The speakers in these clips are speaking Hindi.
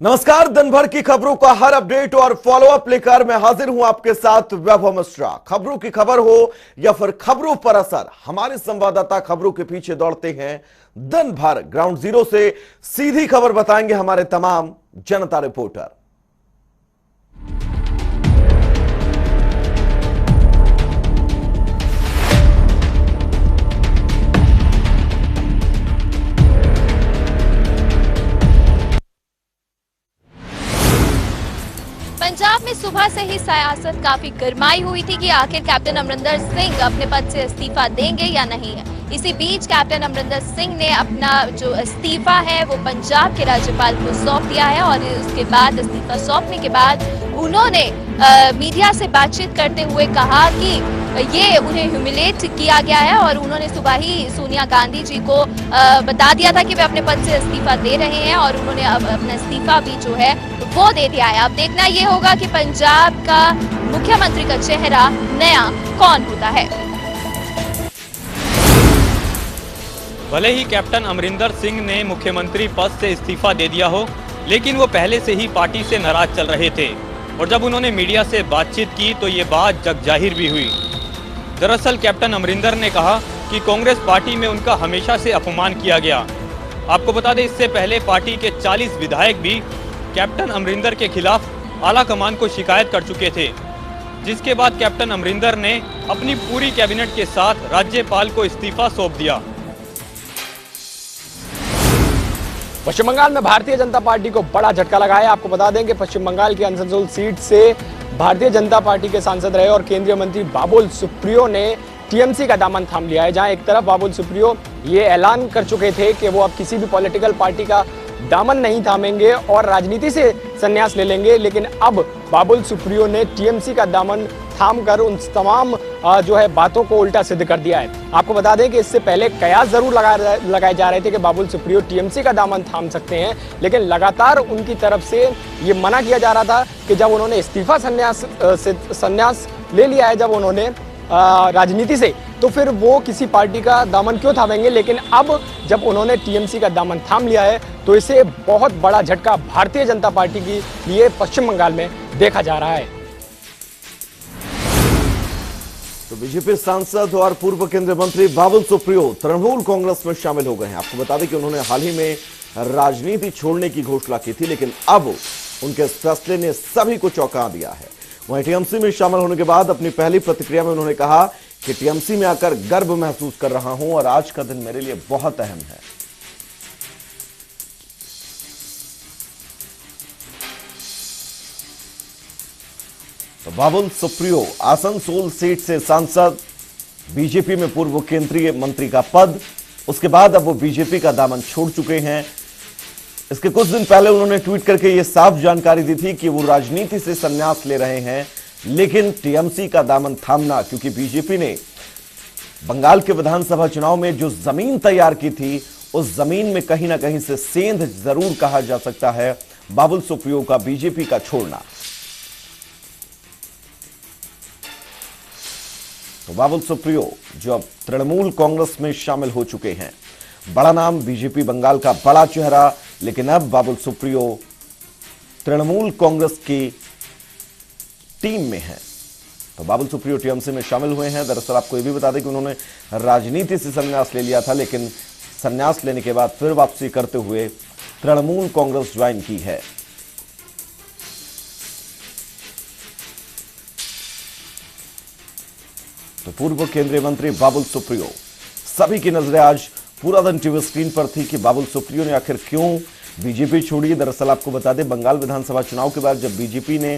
नमस्कार। दिन भर की खबरों का हर अपडेट और फॉलोअप लेकर मैं हाजिर हूं आपके साथ वैभव मिश्रा। खबरों की खबर हो या फिर खबरों पर असर, हमारे संवाददाता खबरों के पीछे दौड़ते हैं दिन भर। ग्राउंड जीरो से सीधी खबर बताएंगे हमारे तमाम जनता रिपोर्टर। पंजाब में सुबह से ही सियासत काफी गरमाई हुई थी कि आखिर कैप्टन अमरिंदर सिंह अपने पद से इस्तीफा देंगे या नहीं। इसी बीच कैप्टन अमरिंदर सिंह ने अपना जो इस्तीफा है वो पंजाब के राज्यपाल को सौंप दिया है और उसके बाद इस्तीफा सौंपने के बाद उन्होंने मीडिया से बातचीत करते हुए कहा कि ये उन्हें ह्यूमिलेट किया गया है और उन्होंने सुबह ही सोनिया गांधी जी को बता दिया था कि वे अपने पद से इस्तीफा दे रहे हैं और उन्होंने अब अपना इस्तीफा भी जो है वो दे दिया है। अब देखना ये होगा कि पंजाब का मुख्यमंत्री का चेहरा नया कौन होता है। भले ही कैप्टन अमरिंदर सिंह ने मुख्यमंत्री पद से इस्तीफा दे दिया हो, लेकिन वो पहले से ही पार्टी से नाराज चल रहे थे और जब उन्होंने मीडिया से बातचीत की तो ये बात जगजाहिर भी हुई। दरअसल कैप्टन अमरिंदर ने कहा कि कांग्रेस पार्टी में उनका हमेशा से अपमान किया गया। आपको बता दें, इससे पहले पार्टी के 40 विधायक भी कैप्टन अमरिंदर के खिलाफ आला कमान को शिकायत कर चुके थे, जिसके बाद कैप्टन अमरिंदर ने अपनी पूरी कैबिनेट के साथ राज्यपाल को इस्तीफा सौंप दिया। पश्चिम बंगाल में भारतीय जनता पार्टी को बड़ा झटका लगा है। आपको बता दें कि पश्चिम बंगाल की आसनसोल सीट से भारतीय जनता पार्टी के सांसद रहे और केंद्रीय मंत्री बाबुल सुप्रियो ने टीएमसी का दामन थाम लिया है। जहां एक तरफ बाबुल सुप्रियो ये ऐलान कर चुके थे कि वो अब किसी भी पॉलिटिकल पार्टी का दामन नहीं थामेंगे और राजनीति से संन्यास ले लेंगे, लेकिन अब बाबुल सुप्रियो ने टीएमसी का दामन थाम कर उन तमाम जो है बातों को उल्टा सिद्ध कर दिया है। आपको बता दें कि इससे पहले कयास जरूर लगाए जा रहे थे कि बाबुल सुप्रियो टीएमसी का दामन थाम सकते हैं, लेकिन लगातार उनकी तरफ से ये मना किया जा रहा था कि जब उन्होंने इस्तीफा संन्यास ले लिया है, जब उन्होंने राजनीति से, तो फिर वो किसी पार्टी का दामन क्यों थामेंगे। लेकिन अब जब उन्होंने टीएमसी का दामन थाम लिया है तो इसे बहुत बड़ा झटका भारतीय जनता पार्टी के लिए पश्चिम बंगाल में देखा जा रहा है। तो बीजेपी सांसद और पूर्व केंद्रीय मंत्री बाबुल सुप्रियो तृणमूल कांग्रेस में शामिल हो गए हैं। आपको बता दें कि उन्होंने हाल ही में राजनीति छोड़ने की घोषणा की थी, लेकिन अब उनके इस फैसले ने सभी को चौंका दिया है। वहीं टीएमसी में शामिल होने के बाद अपनी पहली प्रतिक्रिया में उन्होंने कहा कि टीएमसी में आकर गर्व महसूस कर रहा हूं और आज का दिन मेरे लिए बहुत अहम है। तो बाबुल सुप्रियो आसनसोल सीट से सांसद, बीजेपी में पूर्व केंद्रीय मंत्री का पद, उसके बाद अब वो बीजेपी का दामन छोड़ चुके हैं। इसके कुछ दिन पहले उन्होंने ट्वीट करके ये साफ जानकारी दी थी कि वो राजनीति से संन्यास ले रहे हैं, लेकिन टीएमसी का दामन थामना, क्योंकि बीजेपी ने बंगाल के विधानसभा चुनाव में जो जमीन तैयार की थी, उस जमीन में कहीं ना कहीं से सेंध जरूर कहा जा सकता है बाबुल सुप्रियो का बीजेपी का छोड़ना। तो बाबुल सुप्रियो जो अब तृणमूल कांग्रेस में शामिल हो चुके हैं, बड़ा नाम, बीजेपी बंगाल का बड़ा चेहरा, लेकिन अब बाबुल सुप्रियो तृणमूल कांग्रेस की टीम में हैं। तो बाबुल सुप्रियो टीएमसी में शामिल हुए हैं। दरअसल आपको यह भी बता दें कि उन्होंने राजनीति से संन्यास ले लिया था, लेकिन संन्यास लेने के बाद फिर वापसी करते हुए तृणमूल कांग्रेस ज्वाइन की है। तो पूर्व केंद्रीय मंत्री बाबुल सुप्रियो, सभी की नजरें आज पूरा दिन टीवी स्क्रीन पर थी कि बाबुल सुप्रियो ने आखिर क्यों बीजेपी छोड़ी। दरअसल आपको बता दें, बंगाल विधानसभा चुनाव के बाद जब बीजेपी ने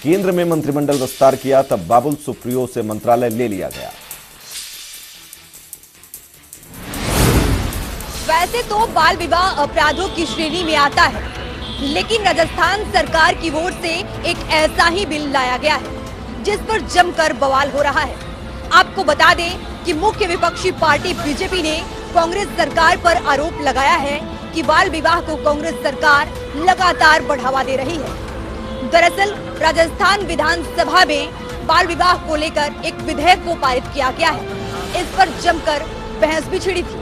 केंद्र में मंत्रिमंडल विस्तार किया, तब बाबुल सुप्रियो से मंत्रालय ले लिया गया। वैसे तो बाल विवाह अपराधों की श्रेणी में आता है, लेकिन राजस्थान सरकार की ओर से एक ऐसा ही बिल लाया गया है जिस पर जमकर बवाल हो रहा है। आपको बता दें कि मुख्य विपक्षी पार्टी बीजेपी ने कांग्रेस सरकार पर आरोप लगाया है कि बाल विवाह को कांग्रेस सरकार लगातार बढ़ावा दे रही है। दरअसल राजस्थान विधानसभा में बाल विवाह को लेकर एक विधेयक को पारित किया गया है। इस पर जमकर बहस भी छिड़ी थी,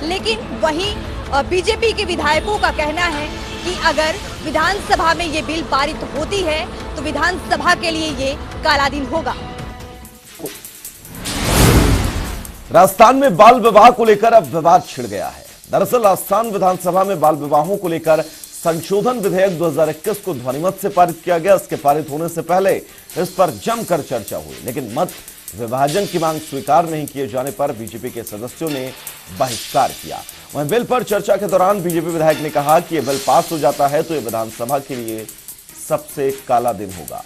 लेकिन वहीं बीजेपी के विधायकों का कहना है कि अगर विधानसभा में ये बिल पारित होती है तो विधानसभा के लिए ये काला दिन होगा। राजस्थान में बाल विवाह को लेकर अब विवाद छिड़ गया है। दरअसल राजस्थान विधानसभा में बाल विवाहों को लेकर संशोधन विधेयक 2021 को ध्वनिमत से पारित किया गया। इसके पारित होने से पहले इस पर जमकर चर्चा हुई, लेकिन मत विभाजन की मांग स्वीकार नहीं किए जाने पर बीजेपी के सदस्यों ने बहिष्कार किया। वहीं बिल पर चर्चा के दौरान बीजेपी विधायक ने कहा कि यह बिल पास हो जाता है तो यह विधानसभा के लिए सबसे काला दिन होगा।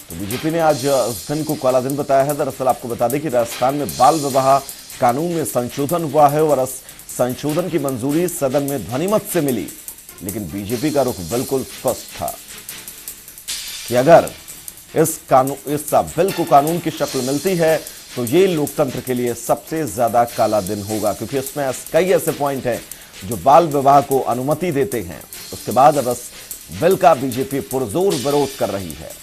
तो बीजेपी ने आज इस दिन को काला दिन बताया है। दरअसल आपको बता दें कि राजस्थान में बाल विवाह कानून में संशोधन हुआ है और इस संशोधन की मंजूरी सदन में ध्वनिमत से मिली, लेकिन बीजेपी का रुख बिल्कुल स्पष्ट था कि अगर इस बिल को कानून की शक्ल मिलती है तो ये लोकतंत्र के लिए सबसे ज्यादा काला दिन होगा, क्योंकि इसमें कई ऐसे पॉइंट हैं जो बाल विवाह को अनुमति देते हैं। उसके बाद अब इस बिल का बीजेपी पुरजोर विरोध कर रही है।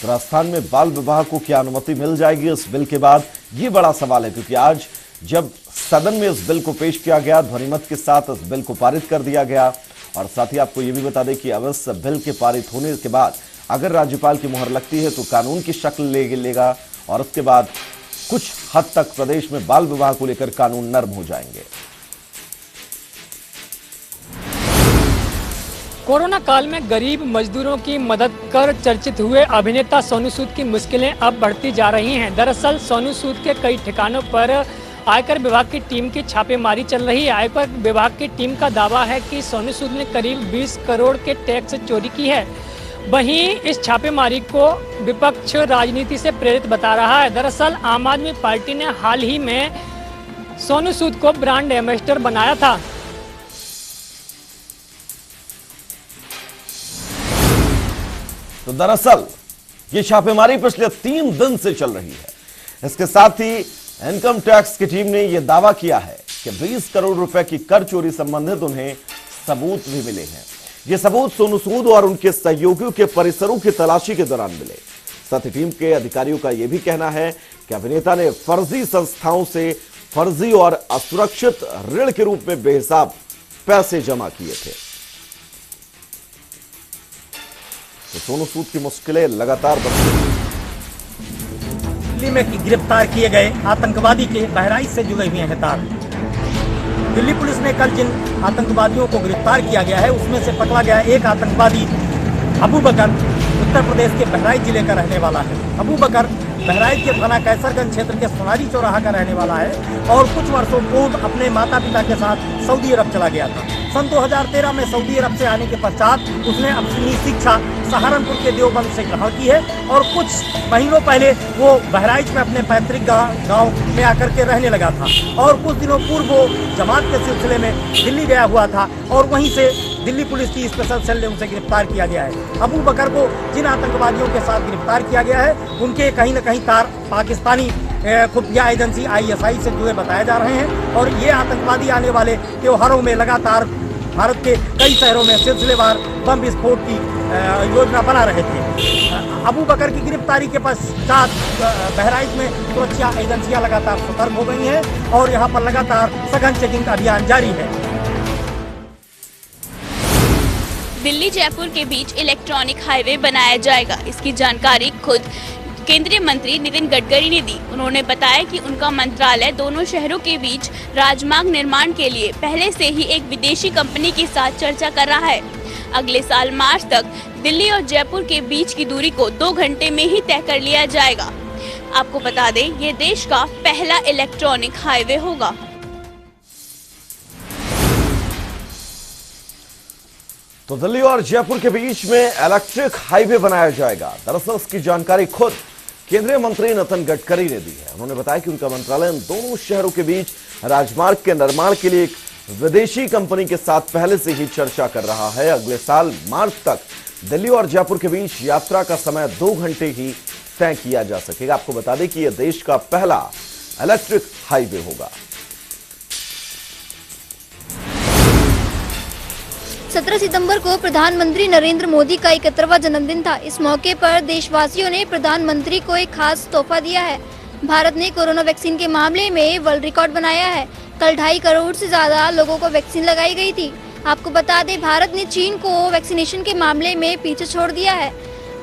राजस्थान में बाल विवाह को क्या अनुमति मिल जाएगी इस बिल के बाद, यह बड़ा सवाल है, क्योंकि आज जब सदन में इस बिल को पेश किया गया, ध्वनिमत के साथ इस बिल को पारित कर दिया गया। और साथ ही आपको यह भी बता दें कि अब इस बिल के पारित होने के बाद अगर राज्यपाल की मुहर लगती है तो कानून की शक्ल लेगा और उसके बाद कुछ हद तक प्रदेश में बाल विवाह को लेकर कानून नर्म हो जाएंगे। कोरोना काल में गरीब मजदूरों की मदद कर चर्चित हुए अभिनेता सोनू सूद की मुश्किलें अब बढ़ती जा रही हैं। दरअसल सोनू सूद के कई ठिकानों पर आयकर विभाग की टीम की छापेमारी चल रही है। आयकर विभाग की टीम का दावा है कि सोनू सूद ने करीब 20 करोड़ के टैक्स चोरी की है। वहीं इस छापेमारी को विपक्ष राजनीति से प्रेरित बता रहा है। दरअसल आम आदमी पार्टी ने हाल ही में सोनू सूद को ब्रांड एम्बेसडर बनाया था। तो दरअसल ये छापेमारी पिछले 3 दिन से चल रही है। इसके साथ ही इनकम टैक्स की टीम ने यह दावा किया है कि 20 करोड़ रुपए की कर चोरी संबंधित उन्हें सबूत भी मिले हैं। ये सबूत सोनू सूद और उनके सहयोगियों के परिसरों की तलाशी के दौरान मिले। साथ ही टीम के अधिकारियों का यह भी कहना है कि अभिनेता ने फर्जी संस्थाओं से फर्जी और असुरक्षित ऋण के रूप में बेहिसाब पैसे जमा किए थे। तो सोनू सूद की मुश्किलें लगातार बढ़ती। दिल्ली में गिरफ्तार किए गए आतंकवादी के बहराइच से जुड़े हुए हैं तार। दिल्ली पुलिस ने कल जिन आतंकवादियों को गिरफ्तार किया गया है उसमें से पकड़ा गया एक आतंकवादी अबू बकर उत्तर प्रदेश के बहराइच जिले का रहने वाला है। अबू बकर बहराइच के थाना कैसरगंज क्षेत्र के सोनारी चौराहा का रहने वाला है और कुछ वर्षों पूर्व अपने माता पिता के साथ सऊदी अरब चला गया था। सन 2013 में सऊदी अरब से आने के पश्चात उसने अपनी शिक्षा सहारनपुर के देवबंद से ग्रहण की है और कुछ महीनों पहले वो बहराइच में अपने पैतृक गांव में आकर के रहने लगा था और कुछ दिनों पूर्व वो जमात के सिलसिले में दिल्ली गया हुआ था और वहीं से दिल्ली पुलिस की स्पेशल सेल ने उसे गिरफ्तार किया गया है। अबू बकर को जिन आतंकवादियों के साथ गिरफ्तार किया गया है उनके कहीं न कहीं तार पाकिस्तानी खुफिया एजेंसी ISI से जुड़े बताए जा रहे हैं और ये आतंकवादी आने वाले त्योहारों में लगातार भारत के कई शहरों में सिलसिलेवार बम विस्फोट की योजना बना रहे थे। अबू बकर की गिरफ्तारी के पश्चात बहराइच में सुरक्षा एजेंसियां लगातार सतर्क हो गई हैं और यहां पर लगातार सघन चेकिंग अभियान जारी है। दिल्ली जयपुर के बीच इलेक्ट्रॉनिक हाईवे बनाया जाएगा। इसकी जानकारी खुद केंद्रीय मंत्री नितिन गडकरी ने दी। उन्होंने बताया कि उनका मंत्रालय दोनों शहरों के बीच राजमार्ग निर्माण के लिए पहले से ही एक विदेशी कंपनी के साथ चर्चा कर रहा है। अगले साल मार्च तक दिल्ली और जयपुर के बीच की दूरी को 2 घंटे में ही तय कर लिया जाएगा। आपको बता दें, ये देश का पहला इलेक्ट्रॉनिक हाईवे होगा। तो दिल्ली और जयपुर के बीच में इलेक्ट्रिक हाईवे बनाया जाएगा। दरअसल इसकी जानकारी खुद केंद्रीय मंत्री नितिन गडकरी ने दी है। उन्होंने बताया कि उनका मंत्रालय इन दोनों शहरों के बीच राजमार्ग के निर्माण के लिए एक विदेशी कंपनी के साथ पहले से ही चर्चा कर रहा है। अगले साल मार्च तक दिल्ली और जयपुर के बीच यात्रा का समय 2 घंटे ही तय किया जा सकेगा। आपको बता दें कि यह देश का पहला इलेक्ट्रिक हाईवे होगा। 17 सितंबर को प्रधानमंत्री नरेंद्र मोदी का 71वां जन्मदिन था। इस मौके पर देशवासियों ने प्रधानमंत्री को एक खास तोहफा दिया है। भारत ने कोरोना वैक्सीन के मामले में वर्ल्ड रिकॉर्ड बनाया है। कल 2.5 करोड़ से ज्यादा लोगों को वैक्सीन लगाई गई थी। आपको बता दें, भारत ने चीन को वैक्सीनेशन के मामले में पीछे छोड़ दिया है।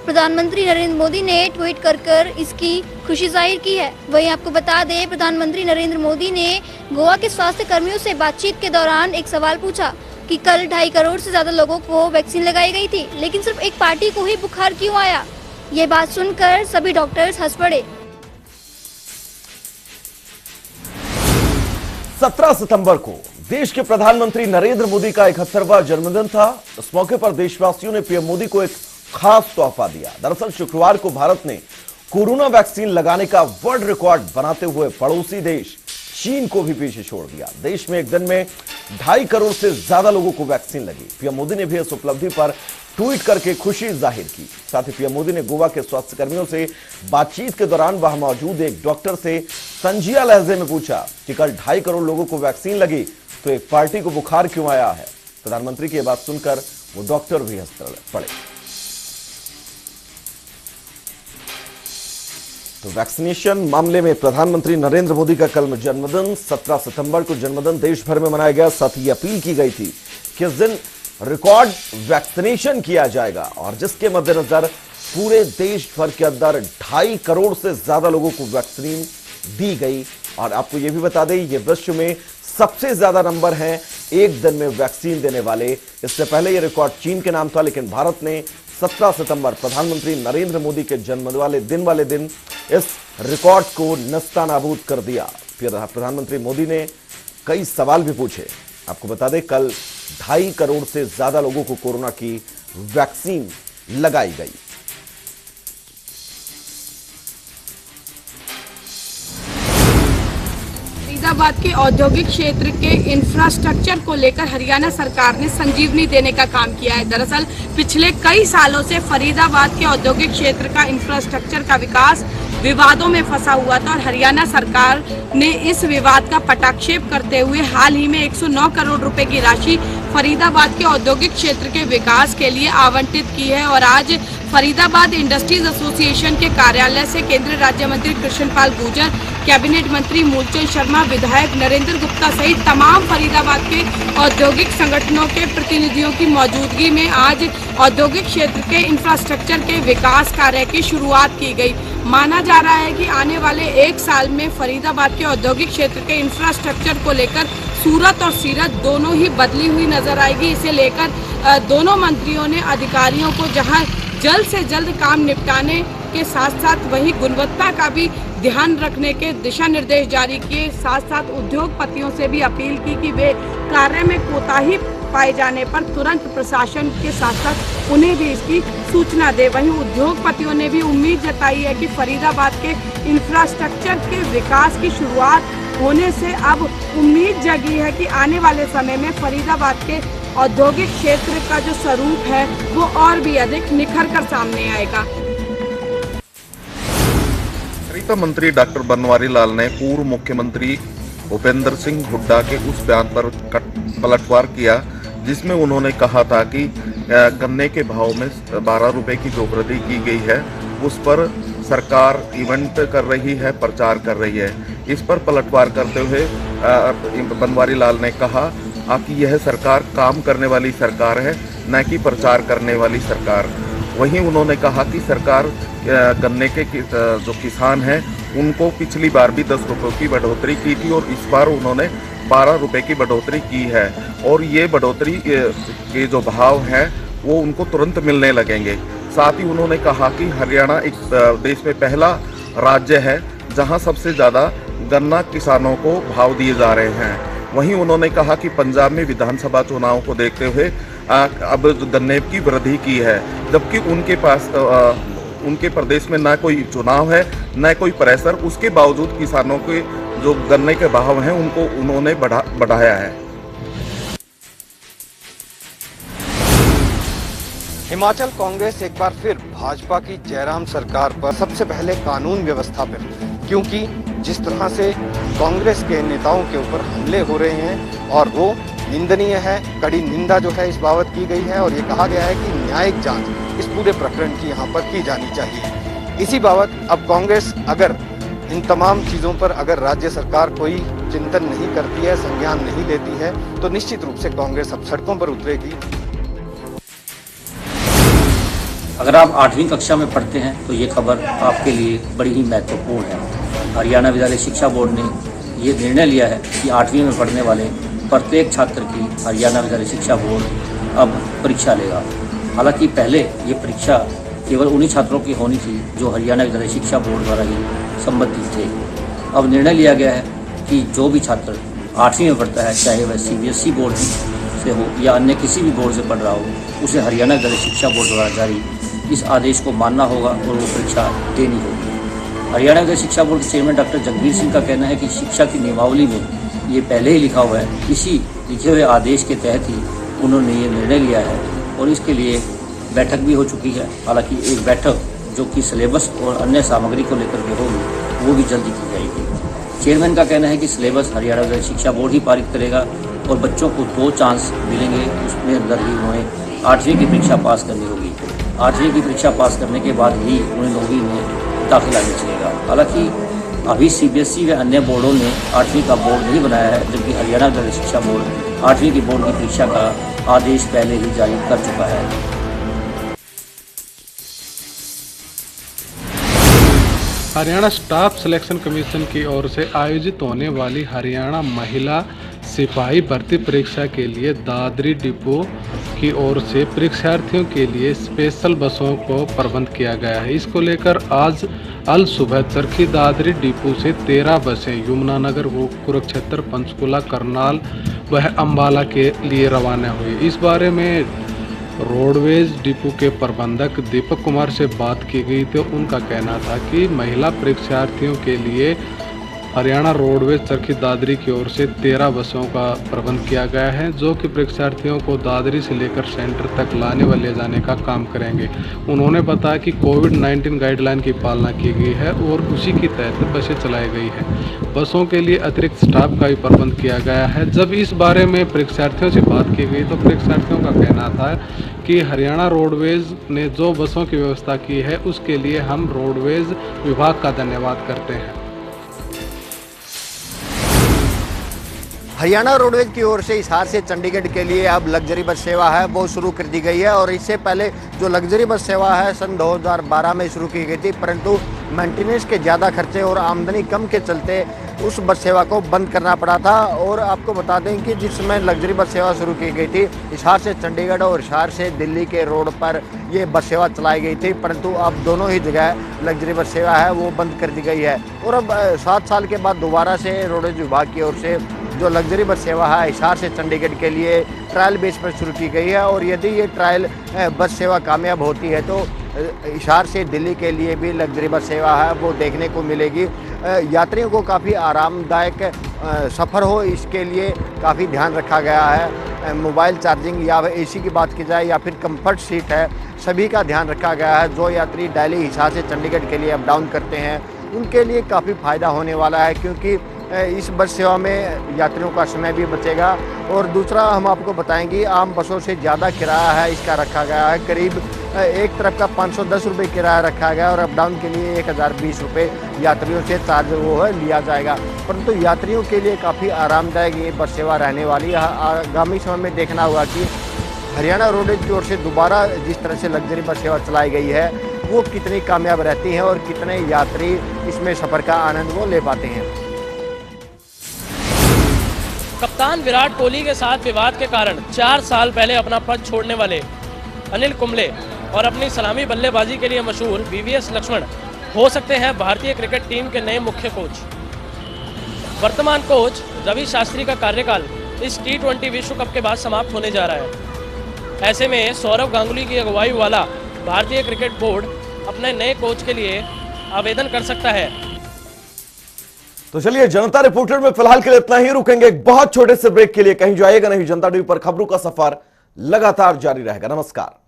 प्रधानमंत्री नरेंद्र मोदी ने ट्वीट कर इसकी खुशी जाहिर की है। वहीं आपको बता दें, प्रधानमंत्री नरेंद्र मोदी ने गोवा के स्वास्थ्य कर्मियों से बातचीत के दौरान एक सवाल पूछा कि कल 2.5 करोड़ से ज्यादा लोगों को वैक्सीन लगाई गई थी, लेकिन सिर्फ एक पार्टी को ही बुखार क्यों आया। ये बात सुनकर सभी डॉक्टर्स हंस पड़े। 17 सितंबर को देश के प्रधानमंत्री नरेंद्र मोदी का 71वां जन्मदिन था। इस मौके पर देशवासियों ने पीएम मोदी को एक खास तोहफा दिया। दरअसल शुक्रवार को भारत ने कोरोना वैक्सीन लगाने का वर्ल्ड रिकॉर्ड बनाते हुए पड़ोसी देश चीन को भी पीछे छोड़ दिया। देश में एक दिन में 2.5 करोड़ से ज्यादा लोगों को वैक्सीन लगी। पीएम मोदी ने भी इस उपलब्धि पर ट्वीट करके खुशी जाहिर की। साथ ही पीएम मोदी ने गोवा के स्वास्थ्य कर्मियों से बातचीत के दौरान वहां मौजूद एक डॉक्टर से संजिया लहजे में पूछा कि कल 2.5 करोड़ लोगों को वैक्सीन लगी तो एक पार्टी को बुखार क्यों आया है। प्रधानमंत्री की यह बात सुनकर वो डॉक्टर भी हंस पड़े। तो वैक्सीनेशन मामले में प्रधानमंत्री नरेंद्र मोदी का कल जन्मदिन 17 सितंबर को जन्मदिन देश भर में मनाया गया। साथ ही अपील की गई थी कि इस दिन रिकॉर्ड वैक्सीनेशन किया जाएगा और जिसके मद्देनजर पूरे देश भर के अंदर 2.5 करोड़ से ज्यादा लोगों को वैक्सीन दी गई। और आपको यह भी बता दें, ये विश्व में सबसे ज्यादा नंबर हैं एक दिन में वैक्सीन देने वाले। इससे पहले यह रिकॉर्ड चीन के नाम था, लेकिन भारत ने 17 सितंबर प्रधानमंत्री नरेंद्र मोदी के जन्म वाले दिन इस रिकॉर्ड को नस्तानाबूद कर दिया। प्रधानमंत्री मोदी ने कई सवाल भी पूछे। आपको बता दें, कल 2.5 करोड़ से ज्यादा लोगों को कोरोना की वैक्सीन लगाई गई। फरीदाबाद के औद्योगिक क्षेत्र के इंफ्रास्ट्रक्चर को लेकर हरियाणा सरकार ने संजीवनी देने का काम किया है। दरअसल पिछले कई सालों से फरीदाबाद के औद्योगिक क्षेत्र का इंफ्रास्ट्रक्चर का विकास विवादों में फंसा हुआ था और हरियाणा सरकार ने इस विवाद का पटाक्षेप करते हुए हाल ही में 109 करोड़ रुपए की राशि फरीदाबाद के औद्योगिक क्षेत्र के विकास के लिए आवंटित की है। और आज फरीदाबाद इंडस्ट्रीज एसोसिएशन के कार्यालय से केंद्रीय राज्य मंत्री कृष्णपाल गुर्जर, कैबिनेट मंत्री मूलचंद शर्मा, विधायक नरेंद्र गुप्ता सहित तमाम फरीदाबाद के औद्योगिक संगठनों के प्रतिनिधियों की मौजूदगी में आज औद्योगिक क्षेत्र के इंफ्रास्ट्रक्चर के विकास कार्य की शुरुआत की गई। माना जा रहा है कि आने वाले 1 साल में फरीदाबाद के औद्योगिक क्षेत्र के इंफ्रास्ट्रक्चर को लेकर सूरत और सीरत दोनों ही बदली हुई नजर आएगी। इसे लेकर दोनों मंत्रियों ने अधिकारियों को जहां जल्द से जल्द काम निपटाने के साथ साथ वहीं गुणवत्ता का भी ध्यान रखने के दिशा निर्देश जारी किए। साथ साथ उद्योगपतियों से भी अपील की कि वे कार्य में कोताही पाए जाने पर तुरंत प्रशासन के साथ साथ उन्हें भी इसकी सूचना दे। वहीं उद्योगपतियों ने भी उम्मीद जताई है कि फरीदाबाद के इंफ्रास्ट्रक्चर के विकास की शुरुआत होने से अब उम्मीद जगी है कि आने वाले समय में फरीदाबाद के औद्योगिक क्षेत्र का जो स्वरूप है वो और भी अधिक निखर कर सामने आएगा। वित्त मंत्री डॉक्टर बनवारी लाल ने पूर्व मुख्यमंत्री भूपेंद्र सिंह हुड्डा के उस बयान पर पलटवार किया जिसमें उन्होंने कहा था कि गन्ने के भाव में 12 रुपए की जो वृद्धि की गई है उस पर सरकार इवेंट कर रही है, प्रचार कर रही है। इस पर पलटवार करते हुए बनवारी लाल ने कहा कि यह सरकार काम करने वाली सरकार है, न कि प्रचार करने वाली सरकार। वहीं उन्होंने कहा कि सरकार गन्ने के जो किसान हैं उनको पिछली बार भी 10 रुपये की बढ़ोतरी की थी और इस बार उन्होंने 12 रुपये की बढ़ोतरी की है और ये बढ़ोतरी के जो भाव हैं वो उनको तुरंत मिलने लगेंगे। साथ ही उन्होंने कहा कि हरियाणा एक देश में पहला राज्य है जहां सबसे ज़्यादा गन्ना किसानों को भाव दिए जा रहे हैं। वहीं उन्होंने कहा कि पंजाब में विधानसभा चुनाव को देखते हुए अब गन्ने की वृद्धि की है, जबकि उनके प्रदेश में ना कोई चुनाव है न कोई प्रेशर, उसके बावजूद किसानों के जो गन्ने के भाव हैं उनको उन्होंने बढ़ाया है। हिमाचल कांग्रेस एक बार फिर भाजपा की जयराम सरकार पर सबसे पहले कानून व्यवस्था पर, क्योंकि जिस तरह से कांग्रेस के नेताओं के ऊपर हमले हो रहे हैं और वो निंदनीय है। कड़ी निंदा जो है इस बाबत की गई है और ये कहा गया है कि न्यायिक जांच इस पूरे प्रकरण की यहाँ पर की जानी चाहिए। इसी बाबत अब कांग्रेस अगर इन तमाम चीजों पर अगर राज्य सरकार कोई चिंतन नहीं करती है, संज्ञान नहीं लेती है, तो निश्चित रूप से कांग्रेस अब सड़कों पर उतरेगी। अगर आप 8वीं कक्षा में पढ़ते हैं तो ये खबर आपके लिए बड़ी ही महत्वपूर्ण है। हरियाणा विद्यालय शिक्षा बोर्ड ने ये निर्णय लिया है कि 8वीं में पढ़ने वाले प्रत्येक छात्र की हरियाणा विद्यालय शिक्षा बोर्ड अब परीक्षा लेगा। हालांकि पहले ये परीक्षा केवल उन्हीं छात्रों की होनी थी जो हरियाणा विद्यालय शिक्षा बोर्ड द्वारा ही संबंधित थे। अब निर्णय लिया गया है कि जो भी छात्र 8वीं में पढ़ता है, चाहे वह CBSE बोर्ड से हो या अन्य किसी भी बोर्ड से पढ़ रहा हो, उसे हरियाणा विद्यालय शिक्षा बोर्ड द्वारा जारी इस आदेश को मानना होगा और वो परीक्षा देनी होगी। हरियाणा विद्यालय शिक्षा बोर्ड के चेयरमैन डॉक्टर जगबीर सिंह का कहना है कि शिक्षा की नियमावली में ये पहले ही लिखा हुआ है। इसी लिखे हुए आदेश के तहत ही उन्होंने ये निर्णय लिया है और इसके लिए बैठक भी हो चुकी है। हालांकि एक बैठक जो कि सिलेबस और अन्य सामग्री को लेकर के होगी वो भी जल्दी की जाएगी। चेयरमैन का कहना है कि सिलेबस हरियाणा विद्यालय शिक्षा बोर्ड ही पारित करेगा और बच्चों को 2 चांस मिलेंगे, उसमें अंदर ही उन्हें 8वीं की परीक्षा पास करनी होगी। 8वीं की परीक्षा पास करने के बाद ही उन्हें 9वीं में दाखिला मिल जाएगा। हालांकि अभी CBSE व अन्य बोर्डों ने 8वीं का बोर्ड नहीं बनाया है, जबकि हरियाणा विद्यालय शिक्षा बोर्ड 8वीं की बोर्ड की परीक्षा का आदेश पहले ही जारी कर चुका है। हरियाणा स्टाफ सिलेक्शन कमीशन की ओर से आयोजित होने वाली हरियाणा महिला सिपाही भर्ती परीक्षा के लिए दादरी डिपो की ओर से परीक्षार्थियों के लिए स्पेशल बसों को प्रबंध किया गया है। इसको लेकर आज अल सुबह चरखी दादरी डिपो से 13 बसें यमुनानगर, कुरुक्षेत्र, पंचकुला, करनाल व अम्बाला के लिए रवाना हुई। इस बारे में रोडवेज डिपो के प्रबंधक दीपक कुमार से बात की गई तो उनका कहना था कि महिला परीक्षार्थियों के लिए हरियाणा रोडवेज चरखी दादरी की ओर से 13 बसों का प्रबंध किया गया है, जो कि परीक्षार्थियों को दादरी से लेकर सेंटर तक लाने व ले जाने का काम करेंगे। उन्होंने बताया कि कोविड-19 गाइडलाइन की पालना की गई है और उसी के तहत बसें चलाई गई है। बसों के लिए अतिरिक्त स्टाफ का भी प्रबंध किया गया है। जब इस बारे में परीक्षार्थियों से बात की गई तो परीक्षार्थियों का कहना था कि हरियाणा रोडवेज ने जो बसों की व्यवस्था की है उसके लिए हम रोडवेज विभाग का धन्यवाद करते हैं। हरियाणा रोडवेज की ओर से हिसार से चंडीगढ़ के लिए अब लग्जरी बस सेवा है वो शुरू कर दी गई है और इससे पहले जो लग्जरी बस सेवा है सन 2012 में शुरू की गई थी, परंतु मेंटेनेंस के ज़्यादा खर्चे और आमदनी कम के चलते उस बस सेवा को बंद करना पड़ा था। और आपको बता दें कि जिस समय लग्जरी बस सेवा शुरू की गई थी, हिसार से चंडीगढ़ और हिसार से दिल्ली के रोड पर ये बस सेवा चलाई गई थी, परंतु अब दोनों ही जगह लग्जरी बस सेवा है वो बंद कर दी गई है। और अब 7 साल के बाद दोबारा से रोडवेज विभाग की ओर से जो लग्जरी बस सेवा है हिसार से चंडीगढ़ के लिए ट्रायल बेस पर शुरू की गई है और यदि ये ट्रायल बस सेवा कामयाब होती है तो हिसार से दिल्ली के लिए भी लग्जरी बस सेवा है वो देखने को मिलेगी। यात्रियों को काफ़ी आरामदायक सफ़र हो इसके लिए काफ़ी ध्यान रखा गया है। मोबाइल चार्जिंग या AC की बात की जाए या फिर कंफर्ट सीट है, सभी का ध्यान रखा गया है। जो यात्री दिल्ली हिसार से चंडीगढ़ के लिए अप डाउन करते हैं उनके लिए काफ़ी फ़ायदा होने वाला है, क्योंकि इस बस सेवा में यात्रियों का समय भी बचेगा। और दूसरा हम आपको बताएंगे, आम बसों से ज़्यादा किराया है इसका रखा गया है। करीब एक तरफ का 510 रुपये किराया रखा गया और अप डाउन के लिए 1020 रुपये यात्रियों से चार्ज वो है लिया जाएगा। परंतु यात्रियों के लिए काफ़ी आरामदायक ये बस सेवा रहने वाली है। आगामी समय में देखना होगा कि हरियाणा रोडवेज की ओर से दोबारा जिस तरह से लग्जरी बस सेवा चलाई गई है वो कितनी कामयाब रहती है और कितने यात्री इसमें सफ़र का आनंद वो ले पाते हैं। कप्तान विराट कोहली के साथ विवाद के कारण 4 साल पहले अपना पद छोड़ने वाले अनिल कुंबले और अपनी सलामी बल्लेबाजी के लिए मशहूर VVS लक्ष्मण हो सकते हैं भारतीय क्रिकेट टीम के नए मुख्य कोच। वर्तमान कोच रवि शास्त्री का कार्यकाल इस T20 विश्व कप के बाद समाप्त होने जा रहा है। ऐसे में सौरव गांगुली की अगुवाई वाला भारतीय क्रिकेट बोर्ड अपने नए कोच के लिए आवेदन कर सकता है। तो चलिए, जनता रिपोर्टर में फिलहाल के लिए इतना ही। रुकेंगे एक बहुत छोटे से ब्रेक के लिए, कहीं जाइएगा नहीं। जनता टीवी पर खबरों का सफर लगातार जारी रहेगा। नमस्कार।